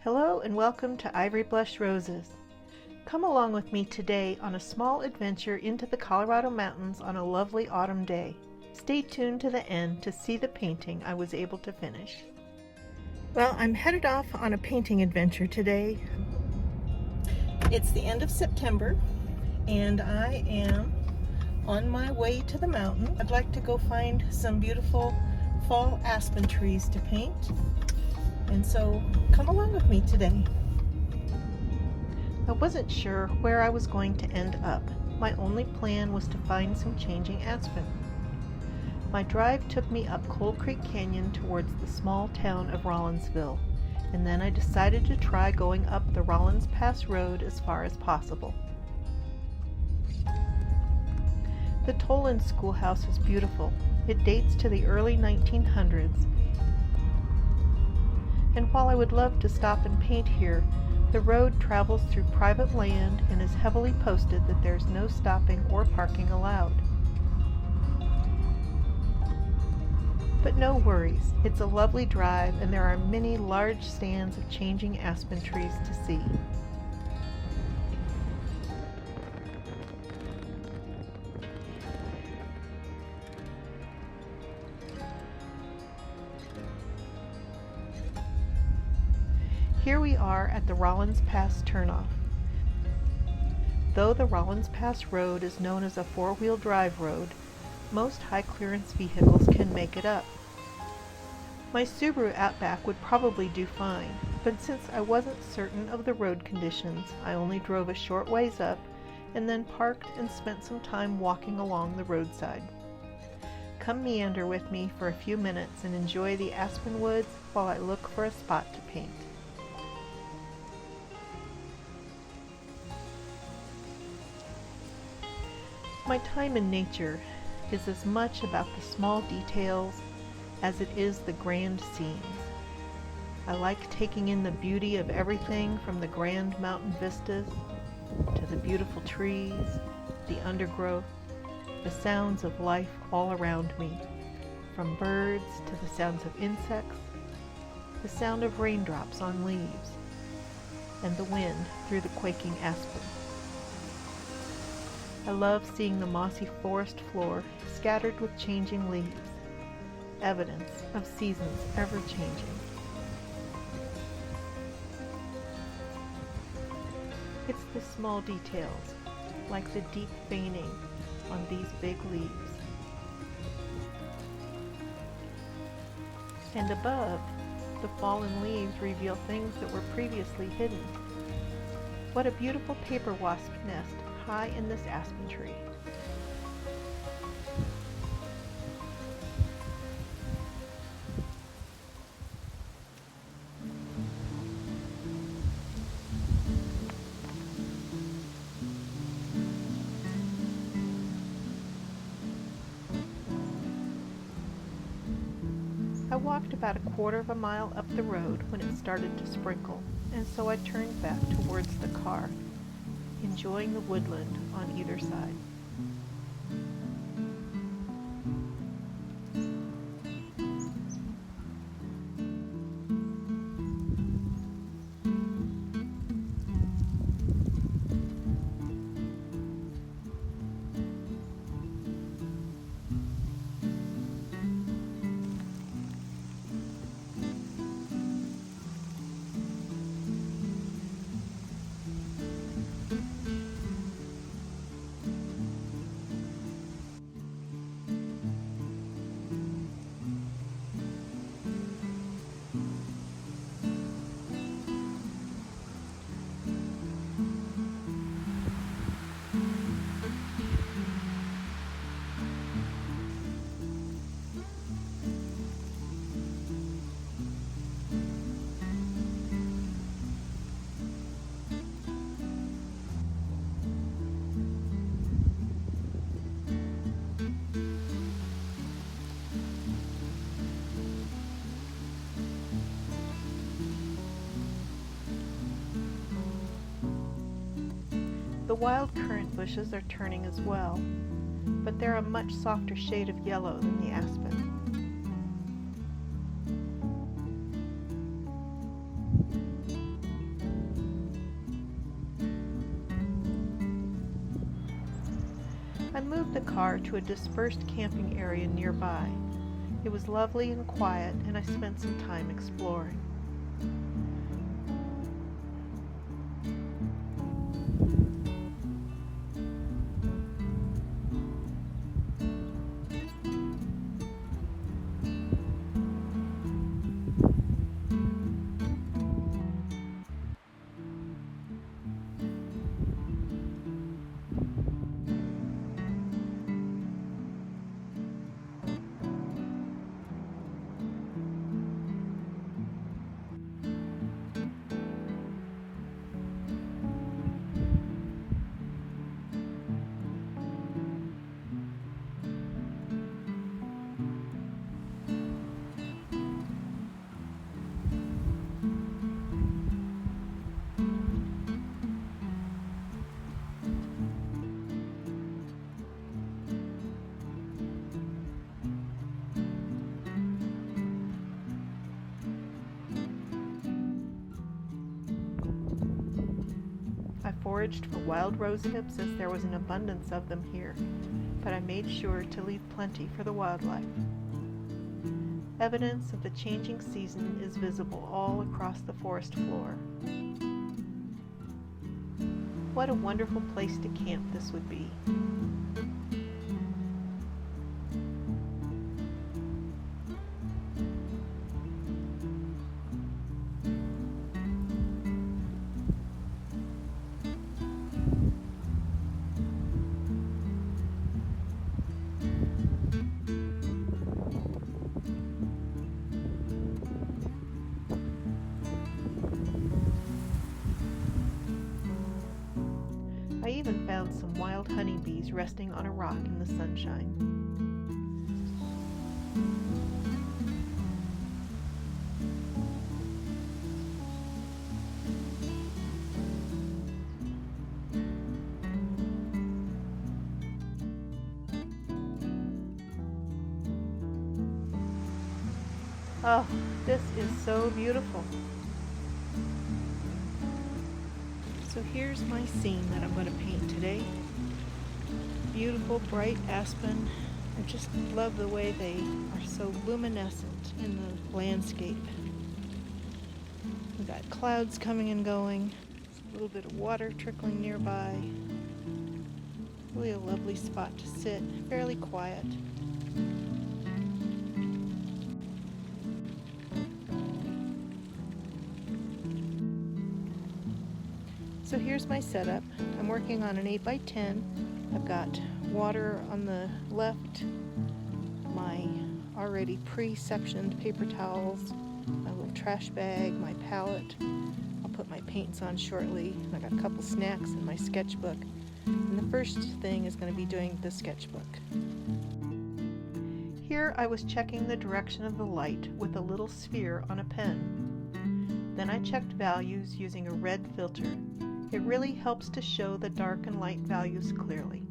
Hello and welcome to Ivory Blush Roses. Come along with me today on a small adventure into the Colorado mountains on a lovely autumn day. Stay tuned to the end to see the painting I was able to finish. Well, I'm headed off on a painting adventure today. It's the end of September and I am on my way to the mountain. I'd like to go find some beautiful fall aspen trees to paint. And so come along with me today. I wasn't sure where I was going to end up. My only plan was to find some changing aspen. My drive took me up Cold Creek Canyon towards the small town of Rollinsville, and then I decided to try going up the Rollins Pass Road as far as possible. The Toland Schoolhouse is beautiful. It dates to the early 1900s. And while I would love to stop and paint here, the road travels through private land and is heavily posted that there's no stopping or parking allowed. But no worries, it's a lovely drive and there are many large stands of changing aspen trees to see. Here we are at the Rollins Pass turnoff. Though the Rollins Pass Road is known as a four-wheel drive road, most high-clearance vehicles can make it up. My Subaru Outback would probably do fine, but since I wasn't certain of the road conditions, I only drove a short ways up and then parked and spent some time walking along the roadside. Come meander with me for a few minutes and enjoy the aspen woods while I look for a spot to paint. My time in nature is as much about the small details as it is the grand scenes. I like taking in the beauty of everything from the grand mountain vistas to the beautiful trees, the undergrowth, the sounds of life all around me, from birds to the sounds of insects, the sound of raindrops on leaves, and the wind through the quaking aspen. I love seeing the mossy forest floor scattered with changing leaves, evidence of seasons ever changing. It's the small details, like the deep veining on these big leaves. And above, the fallen leaves reveal things that were previously hidden. What a beautiful paper wasp nest high in this aspen tree. I walked about a quarter of a mile up the road when it started to sprinkle, and so I turned back towards the car, enjoying the woodland on either side. The wild currant bushes are turning as well, but they're a much softer shade of yellow than the aspen. moved the car to a dispersed camping area nearby. It was lovely and quiet, and I spent some time exploring. I foraged for wild rose hips as there was an abundance of them here, but I made sure to leave plenty for the wildlife. Evidence of the changing season is visible all across the forest floor. What a wonderful place to camp this would be. I even found some wild honeybees resting on a rock in the sunshine. Oh, this is so beautiful. So here's my scene that I'm going to paint today. Beautiful, bright aspen. I just love the way they are so luminescent in the landscape. We've got clouds coming and going. A little bit of water trickling nearby. Really a lovely spot to sit, fairly quiet. So here's my setup. I'm working on an 8x10. I've got water on the left, my already pre-sectioned paper towels, my little trash bag, my palette. I'll put my paints on shortly. I got a couple snacks in my sketchbook. And the first thing is going to be doing the sketchbook. Here I was checking the direction of the light with a little sphere on a pen. Then I checked values using a red filter. It really helps to show the dark and light values clearly.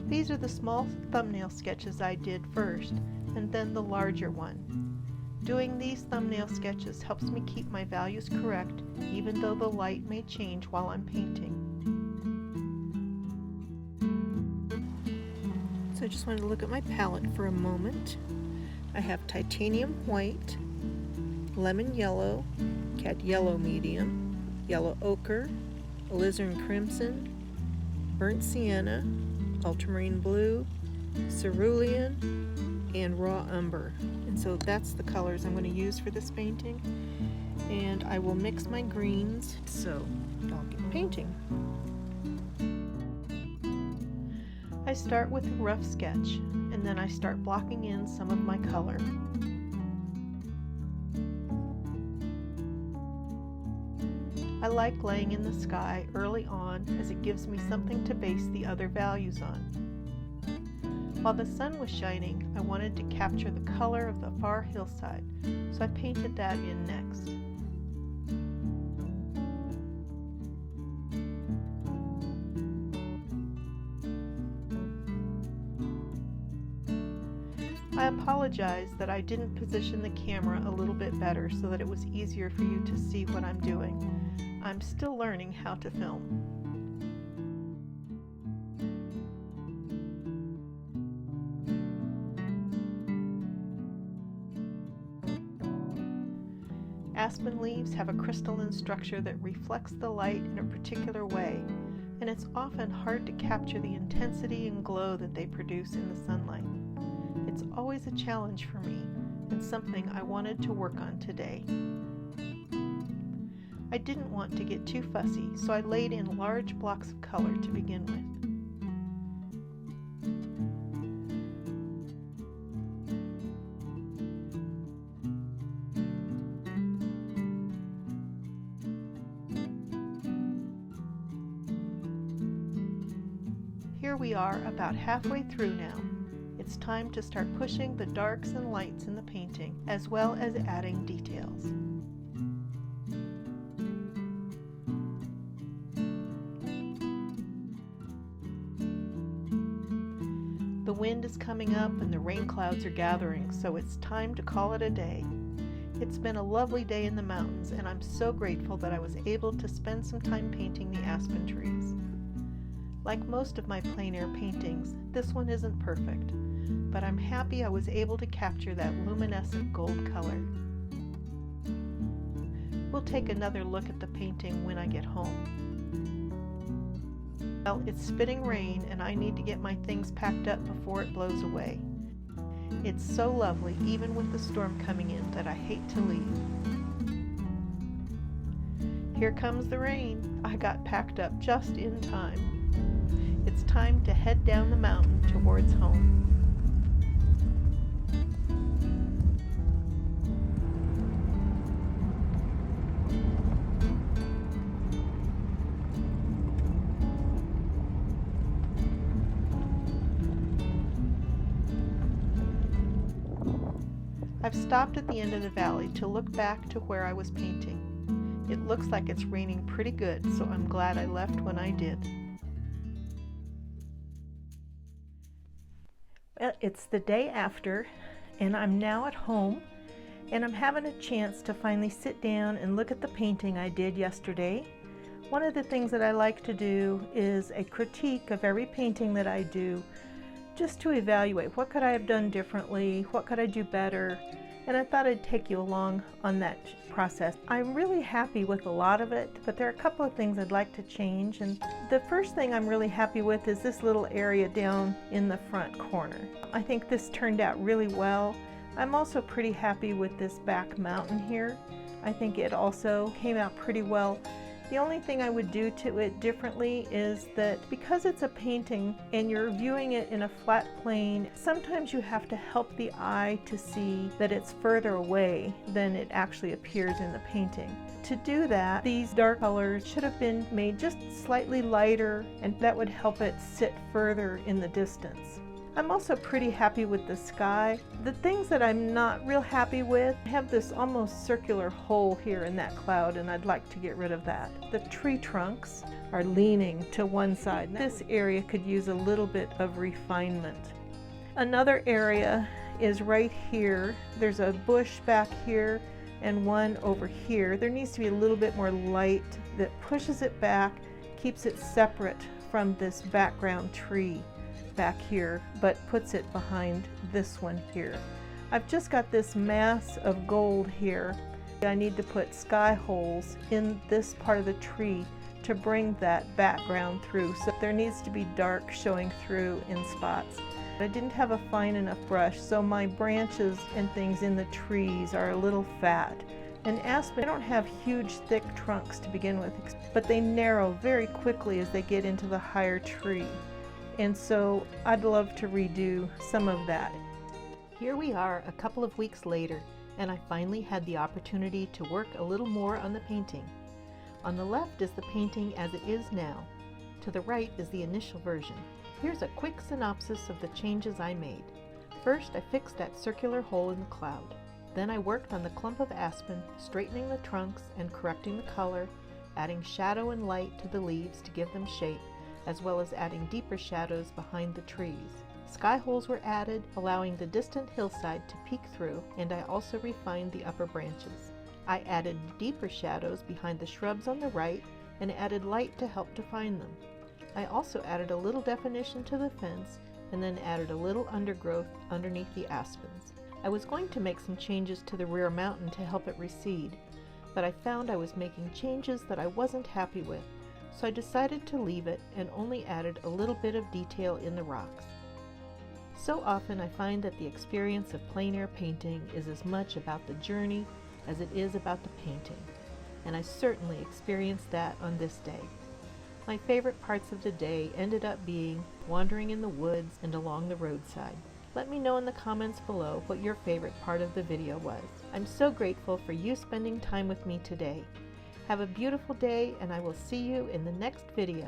These are the small thumbnail sketches I did first, and then the larger one. Doing these thumbnail sketches helps me keep my values correct, even though the light may change while I'm painting. So I just wanted to look at my palette for a moment. I have titanium white, lemon yellow, cad yellow medium, yellow ochre, alizarin crimson, burnt sienna, ultramarine blue, cerulean, and raw umber. And so that's the colors I'm going to use for this painting. And I will mix my greens, so I'll get painting. I start with a rough sketch, and then I start blocking in some of my color. I like laying in the sky early on as it gives me something to base the other values on. While the sun was shining, I wanted to capture the color of the far hillside, so I painted that in next. I apologize that I didn't position the camera a little bit better so that it was easier for you to see what I'm doing. I'm still learning how to film. Aspen leaves have a crystalline structure that reflects the light in a particular way, and it's often hard to capture the intensity and glow that they produce in the sunlight. It's always a challenge for me, and something I wanted to work on today. I didn't want to get too fussy, so I laid in large blocks of color to begin with. Here we are about halfway through now. It's time to start pushing the darks and lights in the painting, as well as adding details. The wind is coming up and the rain clouds are gathering, so it's time to call it a day. It's been a lovely day in the mountains, and I'm so grateful that I was able to spend some time painting the aspen trees. Like most of my plein air paintings, this one isn't perfect, but I'm happy I was able to capture that luminescent gold color. We'll take another look at the painting when I get home. Well, it's spitting rain and I need to get my things packed up before it blows away. It's so lovely, even with the storm coming in, that I hate to leave. Here comes the rain. I got packed up just in time. It's time to head down the mountain towards home. I've stopped at the end of the valley to look back to where I was painting. It looks like it's raining pretty good, so I'm glad I left when I did. Well, it's the day after, and I'm now at home, and I'm having a chance to finally sit down and look at the painting I did yesterday. One of the things that I like to do is a critique of every painting that I do, just to evaluate what could I have done differently, what could I do better, and I thought I'd take you along on that process. I'm really happy with a lot of it, but there are a couple of things I'd like to change, and the first thing I'm really happy with is this little area down in the front corner. I think this turned out really well. I'm also pretty happy with this back mountain here. I think it also came out pretty well. The only thing I would do to it differently is that because it's a painting and you're viewing it in a flat plane, sometimes you have to help the eye to see that it's further away than it actually appears in the painting. To do that, these dark colors should have been made just slightly lighter, and that would help it sit further in the distance. I'm also pretty happy with the sky. The things that I'm not real happy with, I have this almost circular hole here in that cloud, and I'd like to get rid of that. The tree trunks are leaning to one side. This area could use a little bit of refinement. Another area is right here. There's a bush back here and one over here. There needs to be a little bit more light that pushes it back, keeps it separate from this background tree back here, but puts it behind this one here. I've just got this mass of gold here. I need to put sky holes in this part of the tree to bring that background through. So there needs to be dark showing through in spots. I didn't have a fine enough brush, so my branches and things in the trees are a little fat. And aspen, they don't have huge thick trunks to begin with, but they narrow very quickly as they get into the higher tree. And so I'd love to redo some of that. Here we are a couple of weeks later, and I finally had the opportunity to work a little more on the painting. On the left is the painting as it is now. To the right is the initial version. Here's a quick synopsis of the changes I made. First, I fixed that circular hole in the cloud. Then I worked on the clump of aspen, straightening the trunks and correcting the color, adding shadow and light to the leaves to give them shape, as well as adding deeper shadows behind the trees. Sky holes were added, allowing the distant hillside to peek through, and I also refined the upper branches. I added deeper shadows behind the shrubs on the right and added light to help define them. I also added a little definition to the fence and then added a little undergrowth underneath the aspens. I was going to make some changes to the rear mountain to help it recede, but I found I was making changes that I wasn't happy with, so I decided to leave it and only added a little bit of detail in the rocks. So often I find that the experience of plein air painting is as much about the journey as it is about the painting, and I certainly experienced that on this day. My favorite parts of the day ended up being wandering in the woods and along the roadside. Let me know in the comments below what your favorite part of the video was. I'm so grateful for you spending time with me today. Have a beautiful day, and I will see you in the next video.